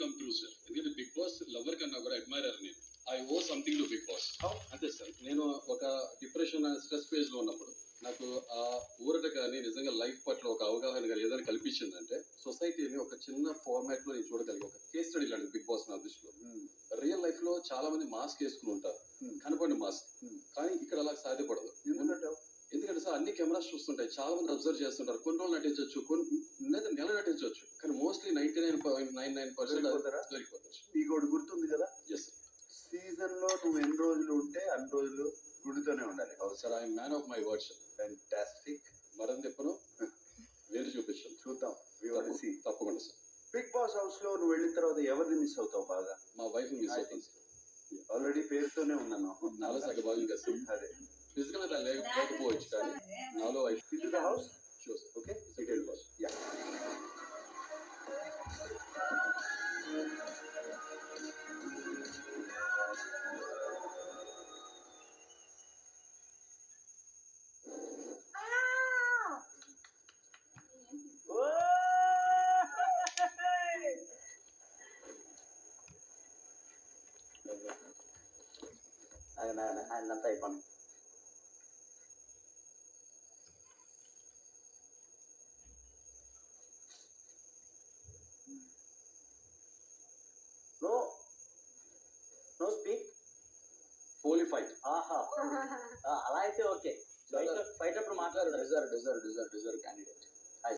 Come true sir. ఎందుకంటే Big Boss lover కన్నా కూడా అడ్మైరర్ నేను. I owe something to Big Boss. అంతే సార్. నేను ఒక డిప్రెషన్ స్ట్రెస్ ఫేజ్ లో ఉన్నప్పుడు నాకు ఆ ఊరట కానీ నిజంగా లైఫ్ పట్ల ఒక అవగాహన కానీ ఏదైనా కల్పించిందంటే సొసైటీని ఒక చిన్న ఫార్మాట్ లో నేను చూడగలిగి ఒక కేస్ స్టడీ లాంటి బిగ్ బాస్ నా దృష్టిలో. రియల్ లైఫ్ లో చాలా మంది మాస్క్ వేసుకుని ఉంటారు, కనపడి మాస్క్. కానీ ఇక్కడ అలా సాధ్యపడదు. ఎందుకంటే సార్ అన్ని కెమెరాస్ చూస్తుంటాయి, చాలా మంది అబ్జర్వ్ చేస్తుంటారు. కొన్ని రోజులు నటించవచ్చు, కొన్ని నెల నటించవచ్చు, కానీ మోస్ట్లీ 99.99% దొరికిపోతారు. ఈ గోడు గుర్తుంది కదా. ఎస్ సీజన్ లో నువ్వు ఎన్ని రోజులు ఉంటే అన్ని రోజులు గుడితోనే ఉండాలి. Sir I man of my words. Fantastic. మరం తిప్పను వేరు చూపించాను. చూద్దాం. తప్పకుండా సార్. బిగ్ బాస్ హౌస్ లో నువ్వు వెళ్ళిన తర్వాత ఎవరిని మిస్ అవుతావు బాగా? మా వైఫ్ మిస్ అవుతాను సార్. ఆల్రెడీ పేరుతోనే ఉన్నాను. నాలో సగ భాగం కదా సార్. అదే ఫిజికల్ గా లేకపోవచ్చు కానీ నాలో wife. In the house. Sure sir. Okay, second boss. Yeah. ఆయనంతా అయిపోయింది. No speak holy fight. ఆహా, అలా అయితే ఓకే. ఫైట్ అప్పుడు మాట్లాడు. Deserve candidate.